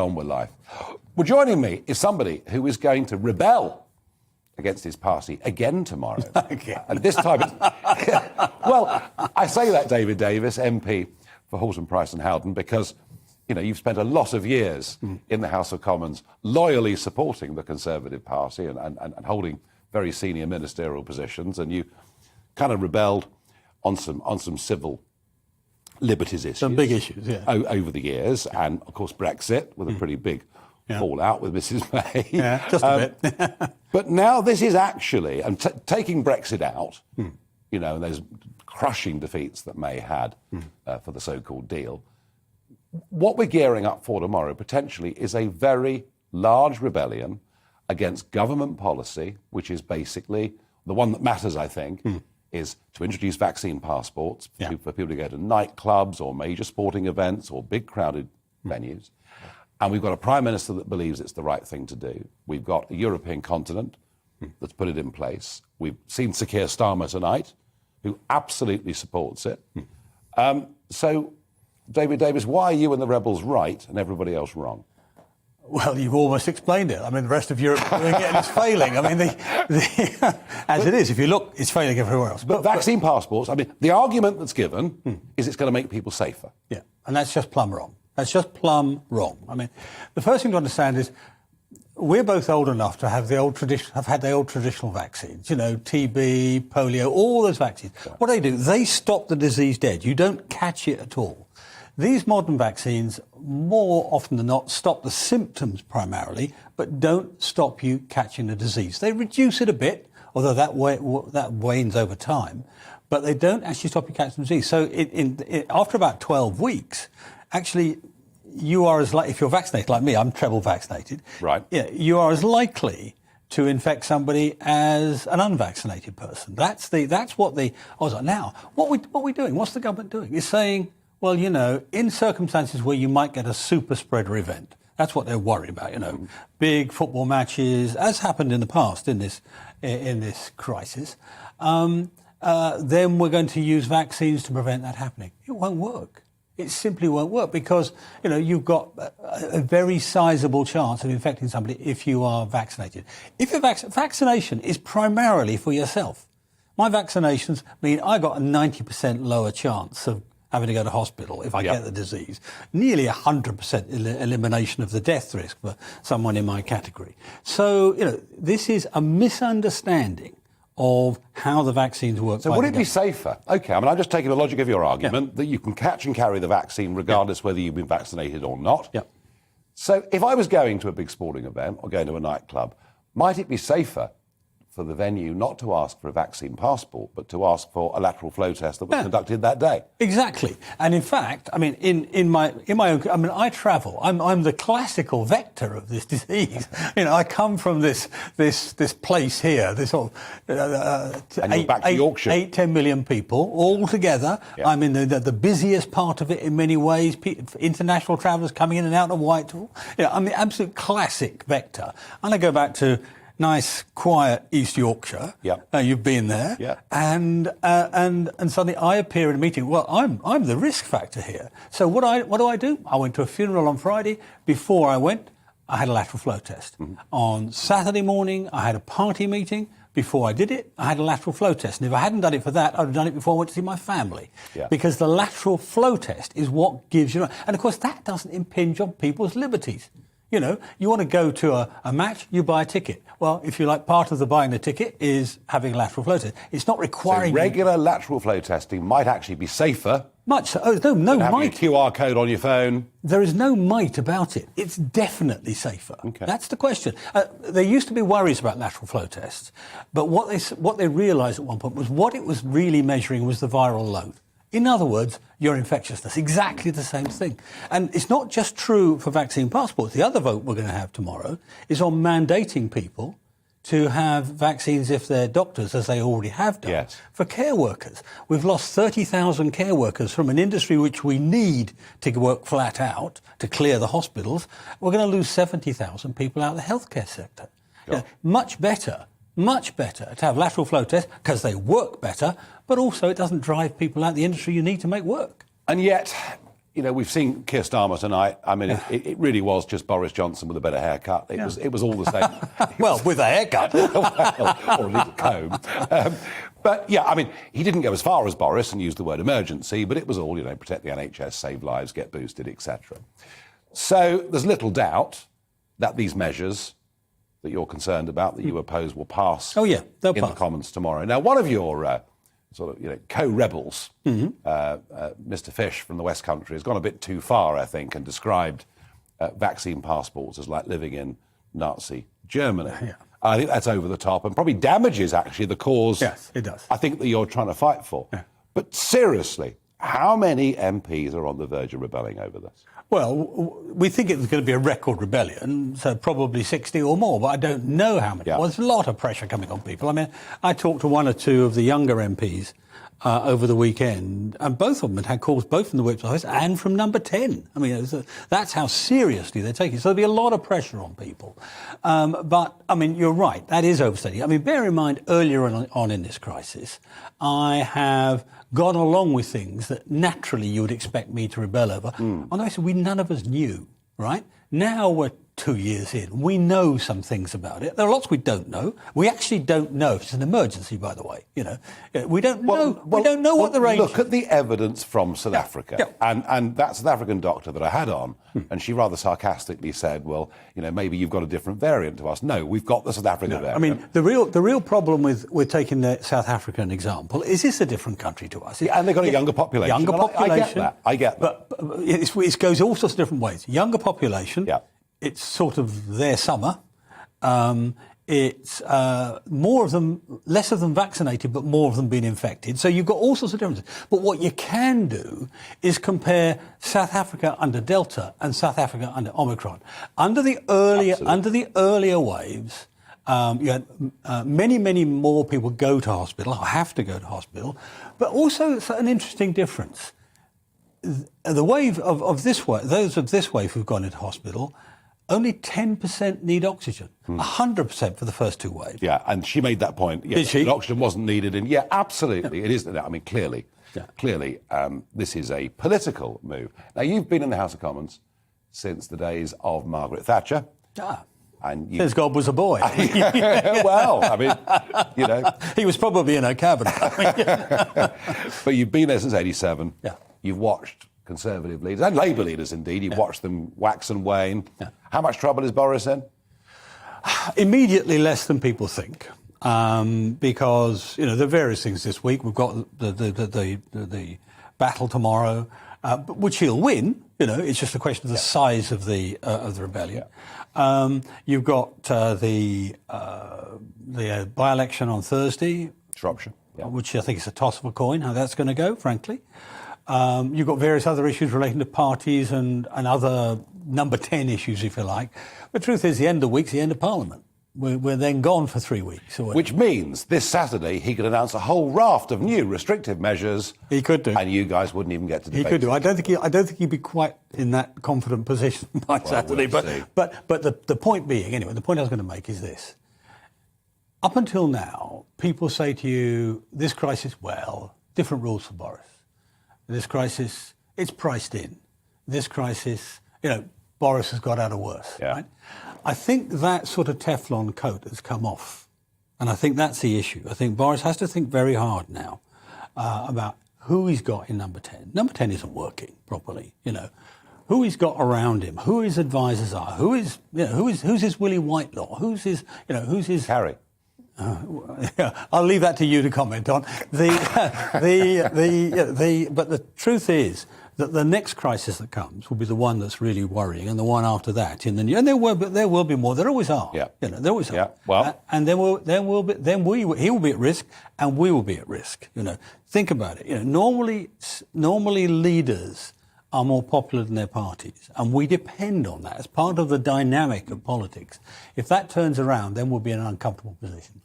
On with life. Well, joining me is somebody who is going to rebel against his party again tomorrow. And this time, well, I say that, David Davis, MP for Halton, Price and Howden, because, you know, you've spent a lot of years in the House of Commons loyally supporting the Conservative Party and holding very senior ministerial positions, and you kind of rebelled on some civil liberties issues. Some big issues, yeah. Over the years, and of course Brexit, with a pretty big fallout with Mrs May. Yeah, just a bit. But now this is actually, and taking Brexit out, you know, and those crushing defeats that May had for the so-called deal, what we're gearing up for tomorrow potentially is a very large rebellion against government policy, which is basically the one that matters, I think, is to introduce vaccine passports for people to go to nightclubs or major sporting events or big crowded venues. And we've got a Prime Minister that believes it's the right thing to do. We've got a European continent that's put it in place. We've seen Sir Keir Starmer tonight, who absolutely supports it. So, David Davis, why are you and the rebels right and everybody else wrong? Well, you've almost explained it. I mean, the rest of Europe doing it and it's failing. I mean, as it is, if you look, it's failing everywhere else. But vaccine passports, I mean, the argument that's given is it's going to make people safer. Yeah, and that's just plumb wrong. That's just plumb wrong. I mean, the first thing to understand is we're both old enough to have had the old traditional vaccines, you know, TB, polio, all those vaccines. Yeah. What do? They stop the disease dead. You don't catch it at all. These modern vaccines, more often than not, stop the symptoms primarily, but don't stop you catching the disease. They reduce it a bit, although that wanes over time, but they don't actually stop you catching the disease. So after about 12 weeks, actually, you are as likely, if you're vaccinated like me, I'm treble vaccinated. Right. Yeah, you are as likely to infect somebody as an unvaccinated person. That's what the odds are. Now, what we're doing, what's the government doing? It's saying, well, you know, in circumstances where you might get a super spreader event, that's what they're worried about, you know, big football matches, as happened in the past in this crisis, then we're going to use vaccines to prevent that happening. It won't work. It simply won't work because, you know, you've got a very sizable chance of infecting somebody if you are vaccinated. If your vaccination is primarily for yourself, my vaccinations mean I got a 90% lower chance of having to go to hospital if I get the disease. Nearly 100% elimination of the death risk for someone in my category. So, you know, this is a misunderstanding of how the vaccines work. So would it be safer? OK, I mean, I'm just taking the logic of your argument that you can catch and carry the vaccine regardless whether you've been vaccinated or not. Yeah. So if I was going to a big sporting event or going to a nightclub, might it be safer for the venue not to ask for a vaccine passport, but to ask for a lateral flow test that was conducted that day? Exactly. And in fact, I mean, in my own, I mean, I travel. I'm the classical vector of this disease. You know, I come from this place here, this sort of and you're back to Yorkshire. 8-10 million people all together. Yeah. I'm in the busiest part of it in many ways. International travellers coming in and out of Whitehall. You know, I'm the absolute classic vector. And I go back to nice, quiet East Yorkshire. Yeah. You've been there. Yeah. And suddenly I appear in a meeting. Well, I'm the risk factor here. So what do I do? I went to a funeral on Friday. Before I went, I had a lateral flow test. On Saturday morning, I had a party meeting. Before I did it, I had a lateral flow test. And if I hadn't done it for that, I'd have done it before I went to see my family. Yeah. Because the lateral flow test is what gives you... And, of course, that doesn't impinge on people's liberties. You know, you want to go to a match, you buy a ticket. Well, if you like, part of the buying the ticket is having a lateral flow test. It's not requiring... So regular lateral flow testing might actually be safer. Much so. Oh, no having might. a QR code on your phone. There is no might about it. It's definitely safer. Okay. That's the question. There used to be worries about lateral flow tests, but what they realised at one point was what it was really measuring was the viral load. In other words, your infectiousness, exactly the same thing. And it's not just true for vaccine passports. The other vote we're going to have tomorrow is on mandating people to have vaccines if they're doctors, as they already have done, for care workers. We've lost 30,000 care workers from an industry which we need to work flat out to clear the hospitals. We're going to lose 70,000 people out of the healthcare sector. You know, much better to have lateral flow tests because they work better, but also it doesn't drive people out of the industry you need to make work. And yet, we've seen Keir Starmer tonight. I mean, it really was just Boris Johnson with a better haircut. It was all the same. Well, with a haircut. Well, or a little comb. But yeah, I mean, he didn't go as far as Boris and use the word emergency, but it was all, protect the NHS, save lives, get boosted, etc. So there's little doubt that these measures that you're concerned about, that you oppose, will pass they'll in pass. the Commons tomorrow. Now, one of your co-rebels, Mr. Fish from the West Country, has gone a bit too far, I think, and described vaccine passports as like living in Nazi Germany. Yeah. I think that's over the top and probably damages, actually, the cause. Yes, it does. I think that you're trying to fight for. Yeah. But seriously, how many MPs are on the verge of rebelling over this? Well, we think it's going to be a record rebellion, so probably 60 or more, but I don't know how many. Yeah. Well, there's a lot of pressure coming on people. I mean, I talked to one or two of the younger MPs over the weekend, and both of them had calls both from the Whip's office and from Number 10. I mean, that's how seriously they're taking it. So there'll be a lot of pressure on people. But, I mean, you're right, that is overstating. I mean, bear in mind, earlier on in this crisis, I have gone along with things that naturally you would expect me to rebel over. On the basis none of us knew, right? Now we're 2 years in. We know some things about it. There are lots we don't know. We actually don't know if it's an emergency, by the way. We don't know. We don't know what the range. Look at the evidence from South Africa, and that South African doctor that I had on, and she rather sarcastically said, "Well, maybe you've got a different variant to us." No, we've got the South African variant. I mean, the real problem with taking the South African example is it's a different country to us. And they've got a younger population. Younger population. I get that. But it goes all sorts of different ways. Younger population. Yeah. It's sort of their summer. It's more of them, less of them vaccinated, but more of them being infected. So you've got all sorts of differences. But what you can do is compare South Africa under Delta and South Africa under Omicron. Under the earlier waves, you had many more people go to hospital, or have to go to hospital. But also, it's an interesting difference. The wave of this wave, those of this wave who've gone into hospital, only 10% need oxygen. 100% for the first two waves. Yeah, and she made that point. Yeah, did she? Oxygen wasn't needed. And yeah, absolutely. Yeah. It is. I mean, clearly, this is a political move. Now, you've been in the House of Commons since the days of Margaret Thatcher. And since God was a boy. Well, I mean, He was probably in her cabinet. But you've been there since 87. Yeah. You've watched Conservative leaders, and Labour leaders indeed, you've watched them wax and wane. Yeah. How much trouble is Boris in? Immediately less than people think. Because, there are various things this week. We've got the battle tomorrow, which he'll win. It's just a question of the size of the rebellion. Yeah. You've got the by-election on Thursday. Shropshire. Yeah. Which I think is a toss of a coin, how that's going to go, frankly. You've got various other issues relating to parties and other Number 10 issues, if you like. The truth is, the end of the week's the end of Parliament. We're then gone for 3 weeks. Which means this Saturday he could announce a whole raft of new restrictive measures. He could do, and you guys wouldn't even get to debate. He could do. I don't think he'd be quite in that confident position by Saturday. But the point being, anyway, the point I was going to make is this: up until now, people say to you, "This crisis, different rules for Boris. This crisis, it's priced in. This crisis, Boris has got out of worse." Yeah. Right? I think that sort of Teflon coat has come off. And I think that's the issue. I think Boris has to think very hard now about who he's got in Number 10. Number 10 isn't working properly, Who he's got around him, who his advisors are, who's his Willie Whitelaw, who's his Harry. I'll leave that to you to comment on. But the truth is that the next crisis that comes will be the one that's really worrying, and the one after that in the new. And there will be more. There always are. Yeah. There always are. Yeah. Well, and he will be at risk, and we will be at risk. Think about it. Normally leaders are more popular than their parties, and we depend on that as part of the dynamic of politics. If that turns around, then we'll be in an uncomfortable position.